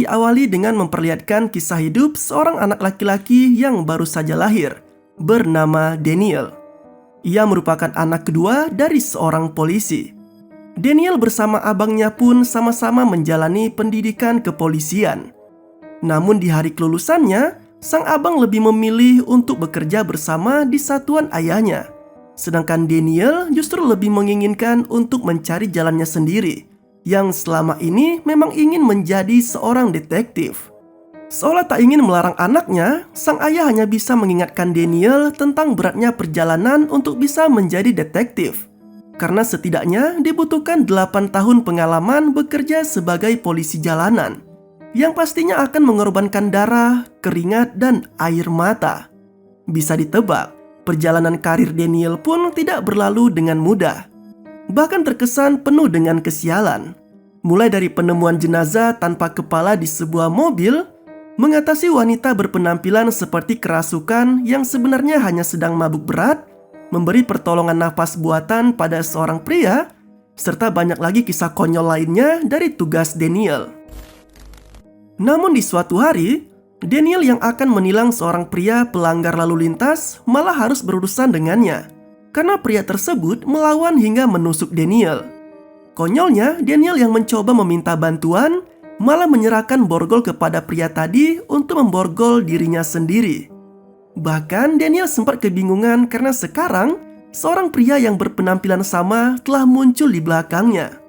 diawali dengan memperlihatkan kisah hidup seorang anak laki-laki yang baru saja lahir, bernama Daniel. Ia merupakan anak kedua dari seorang polisi. Daniel bersama abangnya pun sama-sama menjalani pendidikan kepolisian. Namun di hari kelulusannya, sang abang lebih memilih untuk bekerja bersama di satuan ayahnya. Sedangkan Daniel justru lebih menginginkan untuk mencari jalannya sendiri, yang selama ini memang ingin menjadi seorang detektif. Seolah tak ingin melarang anaknya, sang ayah hanya bisa mengingatkan Daniel tentang beratnya perjalanan untuk bisa menjadi detektif. Karena setidaknya dibutuhkan 8 tahun pengalaman bekerja sebagai polisi jalanan, yang pastinya akan mengorbankan darah, keringat, dan air mata. Bisa ditebak, perjalanan karir Daniel pun tidak berlalu dengan mudah. Bahkan terkesan penuh dengan kesialan. Mulai dari penemuan jenazah tanpa kepala di sebuah mobil, mengatasi wanita berpenampilan seperti kerasukan yang sebenarnya hanya sedang mabuk berat, memberi pertolongan nafas buatan pada seorang pria, serta banyak lagi kisah konyol lainnya dari tugas Daniel. Namun di suatu hari, Daniel yang akan menilang seorang pria pelanggar lalu lintas malah harus berurusan dengannya, karena pria tersebut melawan hingga menusuk Daniel. Konyolnya, Daniel yang mencoba meminta bantuan malah menyerahkan borgol kepada pria tadi untuk memborgol dirinya sendiri. Bahkan Daniel sempat kebingungan karena sekarang seorang pria yang berpenampilan sama telah muncul di belakangnya.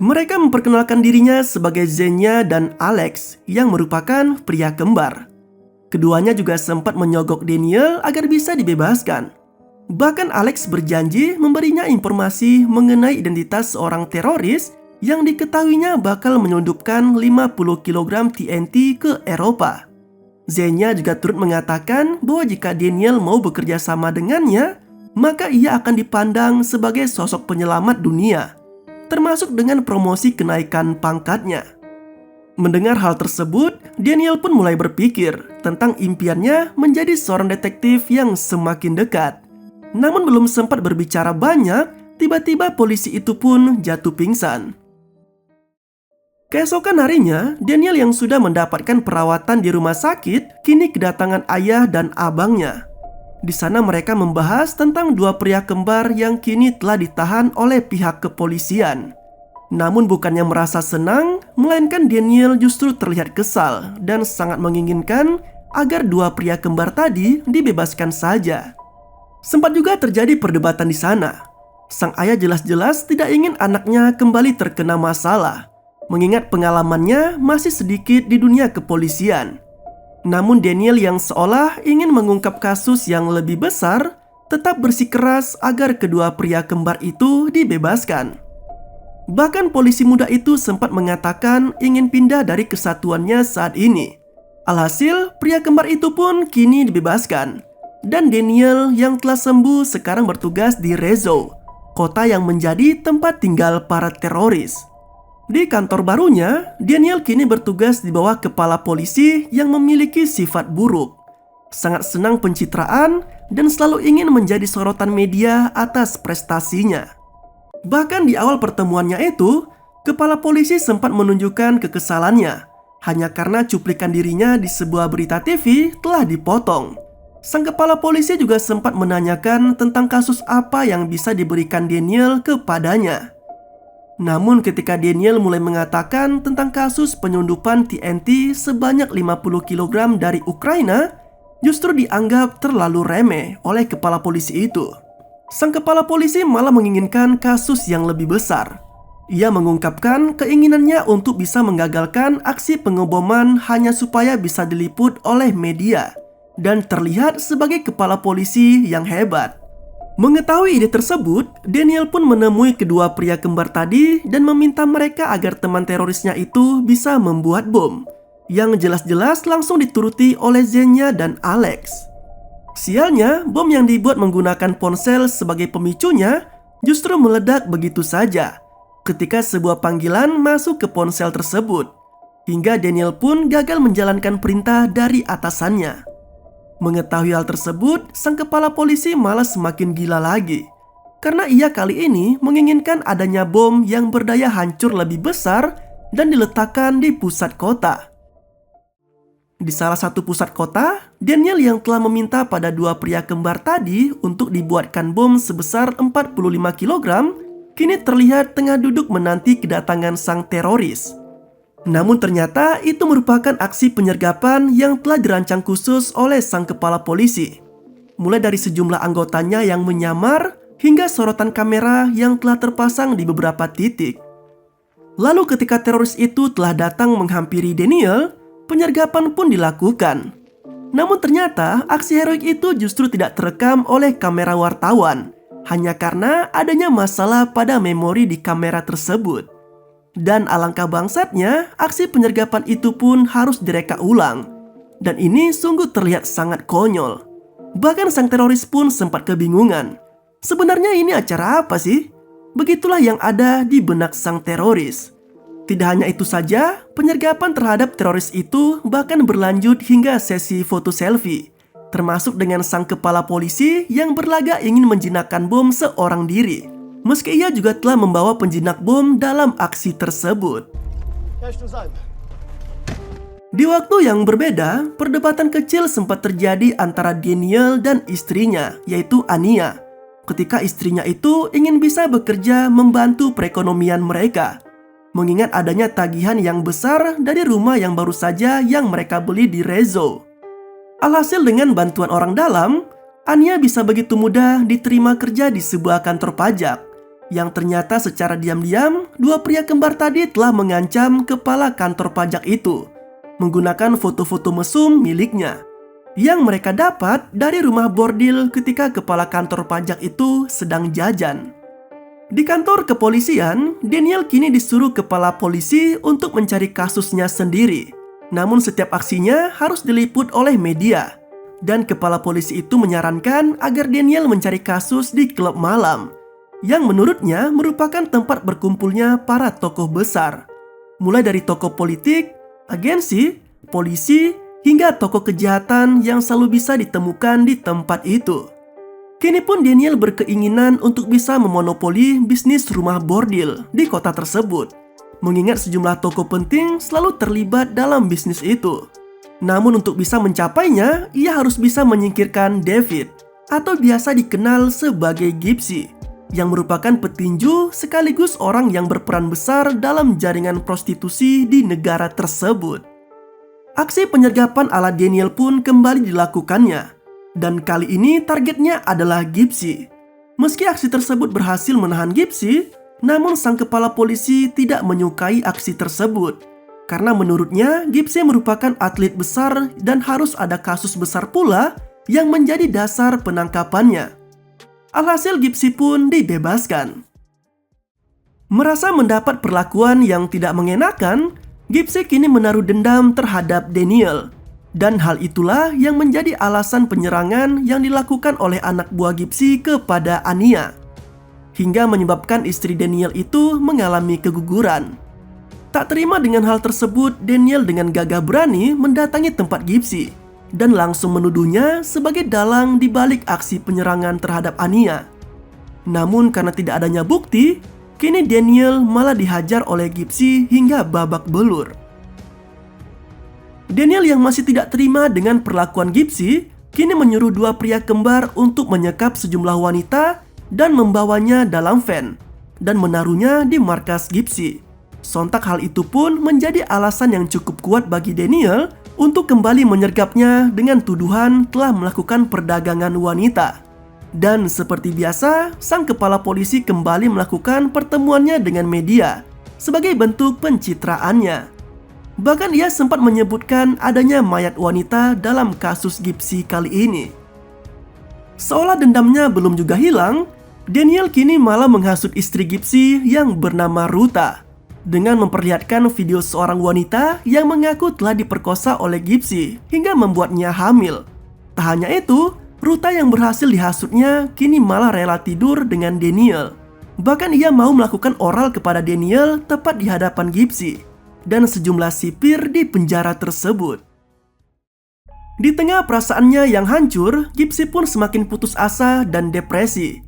Mereka memperkenalkan dirinya sebagai Xenia dan Alex yang merupakan pria kembar. Keduanya juga sempat menyogok Daniel agar bisa dibebaskan. Bahkan Alex berjanji memberinya informasi mengenai identitas seorang teroris yang diketahuinya bakal menyelundupkan 50 kg TNT ke Eropa. Xenia juga turut mengatakan bahwa jika Daniel mau bekerja sama dengannya, maka ia akan dipandang sebagai sosok penyelamat dunia, termasuk dengan promosi kenaikan pangkatnya. Mendengar hal tersebut, Daniel pun mulai berpikir tentang impiannya menjadi seorang detektif yang semakin dekat. Namun belum sempat berbicara banyak, tiba-tiba polisi itu pun jatuh pingsan. Keesokan harinya, Daniel yang sudah mendapatkan perawatan di rumah sakit kini kedatangan ayah dan abangnya. Di sana mereka membahas tentang dua pria kembar yang kini telah ditahan oleh pihak kepolisian. Namun bukannya merasa senang, melainkan Daniel justru terlihat kesal dan sangat menginginkan agar dua pria kembar tadi dibebaskan saja. Sempat juga terjadi perdebatan di sana. Sang ayah jelas-jelas tidak ingin anaknya kembali terkena masalah, mengingat pengalamannya masih sedikit di dunia kepolisian. Namun Daniel yang seolah ingin mengungkap kasus yang lebih besar, tetap bersikeras agar kedua pria kembar itu dibebaskan. Bahkan polisi muda itu sempat mengatakan ingin pindah dari kesatuannya saat ini. Alhasil, pria kembar itu pun kini dibebaskan. Dan Daniel yang telah sembuh sekarang bertugas di Rezo, kota yang menjadi tempat tinggal para teroris. Di kantor barunya, Daniel kini bertugas di bawah kepala polisi yang memiliki sifat buruk. Sangat senang pencitraan dan selalu ingin menjadi sorotan media atas prestasinya. Bahkan di awal pertemuannya itu, kepala polisi sempat menunjukkan kekesalannya hanya karena cuplikan dirinya di sebuah berita TV telah dipotong. Sang kepala polisi juga sempat menanyakan tentang kasus apa yang bisa diberikan Daniel kepadanya. Namun ketika Daniel mulai mengatakan tentang kasus penyelundupan TNT sebanyak 50 kg dari Ukraina, justru dianggap terlalu remeh oleh kepala polisi itu. Sang kepala polisi malah menginginkan kasus yang lebih besar. Ia mengungkapkan keinginannya untuk bisa menggagalkan aksi pengeboman hanya supaya bisa diliput oleh media dan terlihat sebagai kepala polisi yang hebat. Mengetahui ide tersebut, Daniel pun menemui kedua pria kembar tadi dan meminta mereka agar teman terorisnya itu bisa membuat bom, yang jelas-jelas langsung dituruti oleh Xenia dan Alex. Sialnya, bom yang dibuat menggunakan ponsel sebagai pemicunya justru meledak begitu saja ketika sebuah panggilan masuk ke ponsel tersebut, hingga Daniel pun gagal menjalankan perintah dari atasannya. Mengetahui hal tersebut, sang kepala polisi malah semakin gila lagi, karena ia kali ini menginginkan adanya bom yang berdaya hancur lebih besar dan diletakkan di pusat kota. Di salah satu pusat kota, Daniel yang telah meminta pada dua pria kembar tadi untuk dibuatkan bom sebesar 45 kg, kini terlihat tengah duduk menanti kedatangan sang teroris. Namun ternyata itu merupakan aksi penyergapan yang telah dirancang khusus oleh sang kepala polisi. Mulai dari sejumlah anggotanya yang menyamar, hingga sorotan kamera yang telah terpasang di beberapa titik. Lalu ketika teroris itu telah datang menghampiri Daniel, penyergapan pun dilakukan. Namun ternyata aksi heroik itu justru tidak terekam oleh kamera wartawan, hanya karena adanya masalah pada memori di kamera tersebut. Dan alangkah bangsatnya, aksi penyergapan itu pun harus direka ulang. Dan ini sungguh terlihat sangat konyol. Bahkan sang teroris pun sempat kebingungan. Sebenarnya ini acara apa sih? Begitulah yang ada di benak sang teroris. Tidak hanya itu saja, penyergapan terhadap teroris itu bahkan berlanjut hingga sesi foto selfie, termasuk dengan sang kepala polisi yang berlagak ingin menjinakkan bom seorang diri, meski ia juga telah membawa penjinak bom dalam aksi tersebut. Di waktu yang berbeda, perdebatan kecil sempat terjadi antara Daniel dan istrinya, yaitu Ania. Ketika istrinya itu ingin bisa bekerja membantu perekonomian mereka, mengingat adanya tagihan yang besar dari rumah yang baru saja yang mereka beli di Rezo. Alhasil dengan bantuan orang dalam, Ania bisa begitu mudah diterima kerja di sebuah kantor pajak, yang ternyata secara diam-diam dua pria kembar tadi telah mengancam kepala kantor pajak itu menggunakan foto-foto mesum miliknya yang mereka dapat dari rumah bordil ketika kepala kantor pajak itu sedang jajan. Di kantor kepolisian, Daniel kini disuruh kepala polisi untuk mencari kasusnya sendiri. Namun setiap aksinya harus diliput oleh media. Dan kepala polisi itu menyarankan agar Daniel mencari kasus di klub malam, yang menurutnya merupakan tempat berkumpulnya para tokoh besar. Mulai dari tokoh politik, agensi, polisi, hingga tokoh kejahatan yang selalu bisa ditemukan di tempat itu. Kini pun Daniel berkeinginan untuk bisa memonopoli bisnis rumah bordil di kota tersebut, mengingat sejumlah tokoh penting selalu terlibat dalam bisnis itu. Namun untuk bisa mencapainya, ia harus bisa menyingkirkan David, atau biasa dikenal sebagai Gypsy, yang merupakan petinju sekaligus orang yang berperan besar dalam jaringan prostitusi di negara tersebut. Aksi penyergapan ala Daniel pun kembali dilakukannya, dan kali ini targetnya adalah Gypsy. Meski aksi tersebut berhasil menahan Gypsy, namun sang kepala polisi tidak menyukai aksi tersebut, karena menurutnya Gypsy merupakan atlet besar dan harus ada kasus besar pula yang menjadi dasar penangkapannya. Alhasil Gypsy pun dibebaskan. Merasa mendapat perlakuan yang tidak mengenakan, Gypsy kini menaruh dendam terhadap Daniel. Dan hal itulah yang menjadi alasan penyerangan yang dilakukan oleh anak buah Gypsy kepada Ania, hingga menyebabkan istri Daniel itu mengalami keguguran. Tak terima dengan hal tersebut, Daniel dengan gagah berani mendatangi tempat Gypsy dan langsung menuduhnya sebagai dalang di balik aksi penyerangan terhadap Ania. Namun karena tidak adanya bukti, kini Daniel malah dihajar oleh Gypsy hingga babak belur. Daniel yang masih tidak terima dengan perlakuan Gypsy, kini menyuruh dua pria kembar untuk menyekap sejumlah wanita dan membawanya dalam van dan menaruhnya di markas Gypsy. Sontak hal itu pun menjadi alasan yang cukup kuat bagi Daniel untuk kembali menyergapnya dengan tuduhan telah melakukan perdagangan wanita. Dan seperti biasa, sang kepala polisi kembali melakukan pertemuannya dengan media sebagai bentuk pencitraannya. Bahkan ia sempat menyebutkan adanya mayat wanita dalam kasus Gypsy kali ini. Seolah dendamnya belum juga hilang, Daniel kini malah menghasut istri Gypsy yang bernama Ruta dengan memperlihatkan video seorang wanita yang mengaku telah diperkosa oleh Gypsy hingga membuatnya hamil. Tak hanya itu, Ruta yang berhasil dihasutnya kini malah rela tidur dengan Daniel. Bahkan ia mau melakukan oral kepada Daniel tepat di hadapan Gypsy dan sejumlah sipir di penjara tersebut. Di tengah perasaannya yang hancur, Gypsy pun semakin putus asa dan depresi.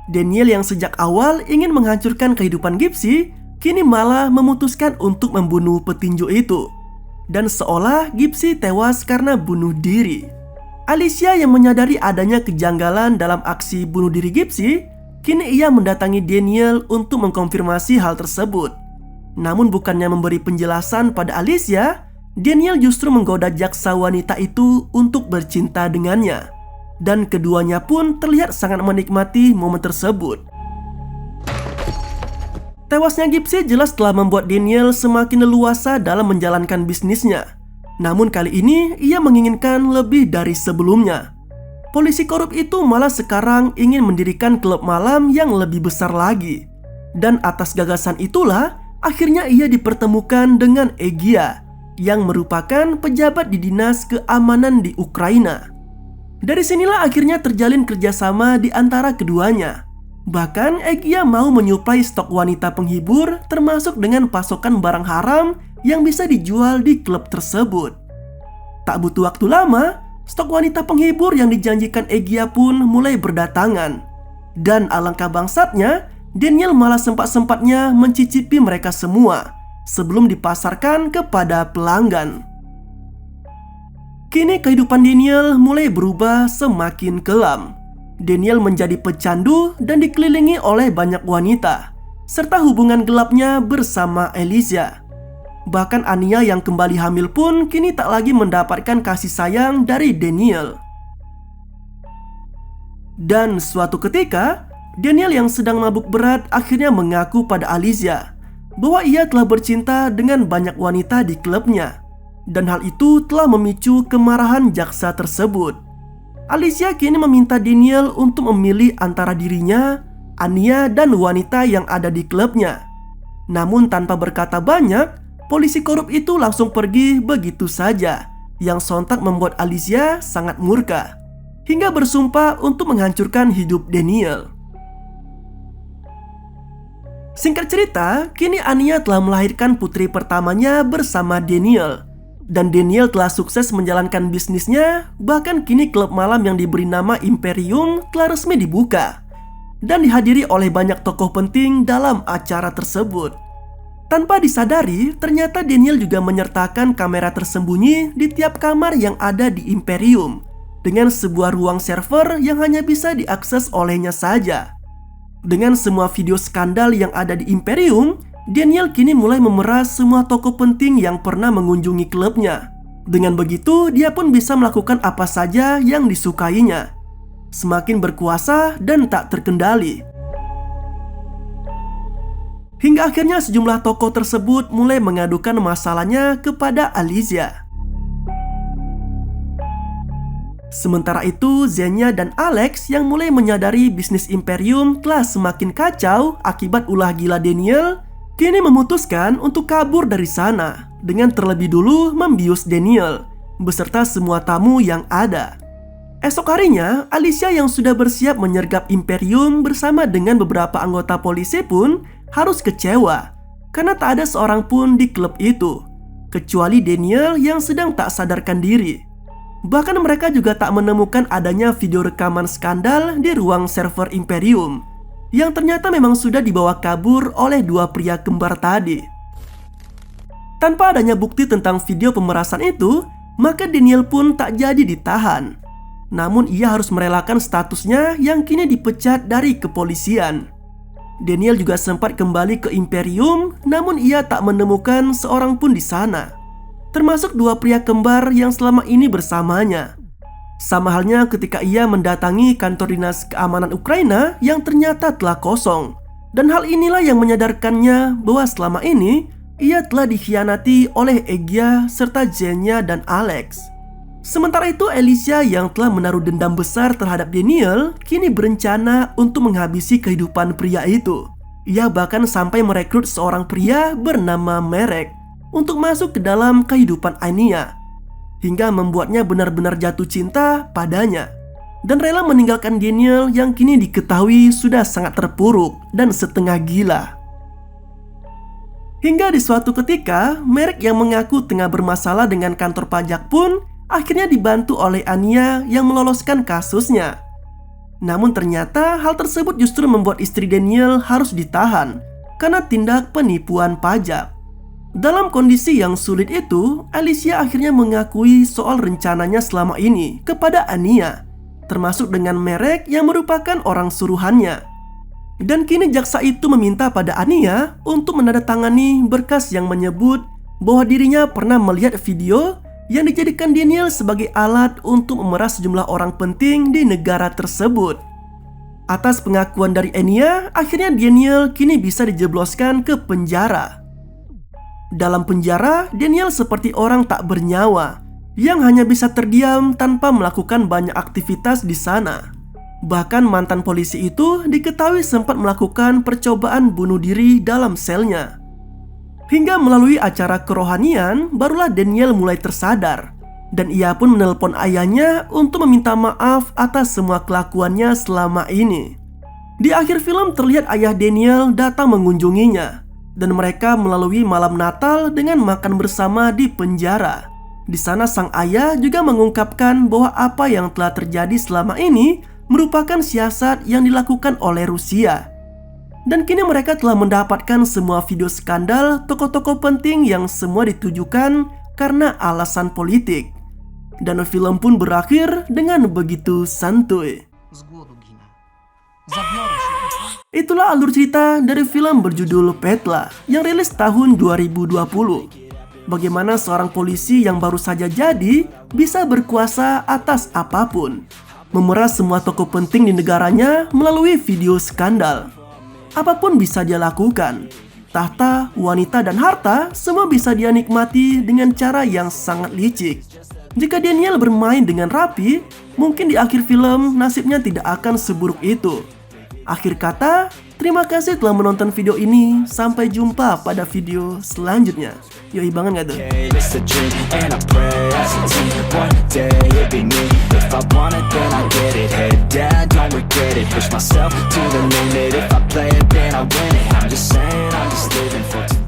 Daniel yang sejak awal ingin menghancurkan kehidupan Gypsy, kini malah memutuskan untuk membunuh petinju itu. dan seolah Gypsy tewas karena bunuh diri. Alicia yang menyadari adanya kejanggalan dalam aksi bunuh diri Gypsy, kini ia mendatangi Daniel untuk mengkonfirmasi hal tersebut. Namun bukannya memberi penjelasan pada Alicia, Daniel justru menggoda jaksa wanita itu untuk bercinta dengannya. Dan keduanya pun terlihat sangat menikmati momen tersebut. Tewasnya Gypsy jelas telah membuat Daniel semakin leluasa dalam menjalankan bisnisnya. Namun kali ini ia menginginkan lebih dari sebelumnya. Polisi korup itu malah sekarang ingin mendirikan klub malam yang lebih besar lagi. Dan atas gagasan itulah akhirnya ia dipertemukan dengan Egya, yang merupakan pejabat di dinas keamanan di Ukraina. Dari sinilah akhirnya terjalin kerjasama di antara keduanya. Bahkan Egya mau menyuplai stok wanita penghibur termasuk dengan pasokan barang haram yang bisa dijual di klub tersebut. Tak butuh waktu lama, stok wanita penghibur yang dijanjikan Egya pun mulai berdatangan. Dan alangkah bangsatnya, Daniel malah sempat-sempatnya mencicipi mereka semua sebelum dipasarkan kepada pelanggan. Kini kehidupan Daniel mulai berubah semakin kelam. Daniel menjadi pecandu dan dikelilingi oleh banyak wanita, serta hubungan gelapnya bersama Alicia. Bahkan Anya yang kembali hamil pun kini tak lagi mendapatkan kasih sayang dari Daniel. Dan suatu ketika, Daniel yang sedang mabuk berat akhirnya mengaku pada Alicia bahwa ia telah bercinta dengan banyak wanita di klubnya. Dan hal itu telah memicu kemarahan jaksa tersebut. Alicia kini meminta Daniel untuk memilih antara dirinya, Anya, dan wanita yang ada di klubnya. Namun tanpa berkata banyak, polisi korup itu langsung pergi begitu saja, yang sontak membuat Alicia sangat murka, hingga bersumpah untuk menghancurkan hidup Daniel. Singkat cerita, kini Anya telah melahirkan putri pertamanya bersama Daniel. Dan Daniel telah sukses menjalankan bisnisnya, bahkan kini klub malam yang diberi nama Imperium telah resmi dibuka dan dihadiri oleh banyak tokoh penting dalam acara tersebut. Tanpa disadari, ternyata Daniel juga menyertakan kamera tersembunyi di tiap kamar yang ada di Imperium, dengan sebuah ruang server yang hanya bisa diakses olehnya saja. Dengan semua video skandal yang ada di Imperium, Daniel kini mulai memeras semua tokoh penting yang pernah mengunjungi klubnya. Dengan begitu, dia pun bisa melakukan apa saja yang disukainya. Semakin berkuasa dan tak terkendali. Hingga akhirnya sejumlah tokoh tersebut mulai mengadukan masalahnya kepada Alicia. Sementara itu, Xenia dan Alex yang mulai menyadari bisnis Imperium telah semakin kacau akibat ulah gila Daniel, kini memutuskan untuk kabur dari sana dengan terlebih dulu membius Daniel beserta semua tamu yang ada. Esok harinya, Alicia yang sudah bersiap menyergap Imperium bersama dengan beberapa anggota polisi pun harus kecewa karena tak ada seorang pun di klub itu, kecuali Daniel yang sedang tak sadarkan diri. Bahkan mereka juga tak menemukan adanya video rekaman skandal di ruang server Imperium yang ternyata memang sudah dibawa kabur oleh dua pria kembar tadi. Tanpa adanya bukti tentang video pemerasan itu, maka Daniel pun tak jadi ditahan. Namun ia harus merelakan statusnya yang kini dipecat dari kepolisian. Daniel juga sempat kembali ke Imperium, namun ia tak menemukan seorang pun di sana, termasuk dua pria kembar yang selama ini bersamanya. Sama halnya ketika ia mendatangi kantor dinas keamanan Ukraina yang ternyata telah kosong. Dan hal inilah yang menyadarkannya bahwa selama ini ia telah dikhianati oleh Egya serta Xenia dan Alex. Sementara itu Alicia yang telah menaruh dendam besar terhadap Daniel kini berencana untuk menghabisi kehidupan pria itu. Ia bahkan sampai merekrut seorang pria bernama Marek untuk masuk ke dalam kehidupan Anya, hingga membuatnya benar-benar jatuh cinta padanya dan rela meninggalkan Daniel yang kini diketahui sudah sangat terpuruk dan setengah gila. Hingga di suatu ketika, Marek yang mengaku tengah bermasalah dengan kantor pajak pun akhirnya dibantu oleh Anya yang meloloskan kasusnya. Namun ternyata hal tersebut justru membuat istri Daniel harus ditahan karena tindak penipuan pajak. Dalam kondisi yang sulit itu, Alicia akhirnya mengakui soal rencananya selama ini kepada Ania, termasuk dengan Marek yang merupakan orang suruhannya. Dan kini jaksa itu meminta pada Ania untuk menandatangani berkas yang menyebut bahwa dirinya pernah melihat video yang dijadikan Daniel sebagai alat untuk memeras sejumlah orang penting di negara tersebut. Atas pengakuan dari Ania, akhirnya Daniel kini bisa dijebloskan ke penjara. Dalam penjara, Daniel seperti orang tak bernyawa yang hanya bisa terdiam tanpa melakukan banyak aktivitas di sana. Bahkan mantan polisi itu diketahui sempat melakukan percobaan bunuh diri dalam selnya. Hingga melalui acara kerohanian, barulah Daniel mulai tersadar. Dan ia pun menelpon ayahnya untuk meminta maaf atas semua kelakuannya selama ini. Di akhir film terlihat ayah Daniel datang mengunjunginya. Dan mereka melalui malam Natal dengan makan bersama di penjara. Di sana sang ayah juga mengungkapkan bahwa apa yang telah terjadi selama ini merupakan siasat yang dilakukan oleh Rusia. Dan kini mereka telah mendapatkan semua video skandal tokoh-tokoh penting yang semua ditujukan karena alasan politik. Dan film pun berakhir dengan begitu santuy. Itulah alur cerita dari film berjudul Petla yang rilis tahun 2020. Bagaimana seorang polisi yang baru saja jadi bisa berkuasa atas apapun, memeras semua tokoh penting di negaranya melalui video skandal. Apapun bisa dia lakukan. Tahta, wanita, dan harta semua bisa dia nikmati dengan cara yang sangat licik. Jika Daniel bermain dengan rapi, mungkin di akhir film nasibnya tidak akan seburuk itu. Akhir kata, terima kasih telah menonton video ini. Sampai jumpa pada video selanjutnya. Yoi banget gak tuh? It's a dream and I pray as a team. One day it'd be me. If I want it then I get it. Head down, don't regret it. Push myself to the limit. If I play it then I win it. I'm just saying, I'm just living for today.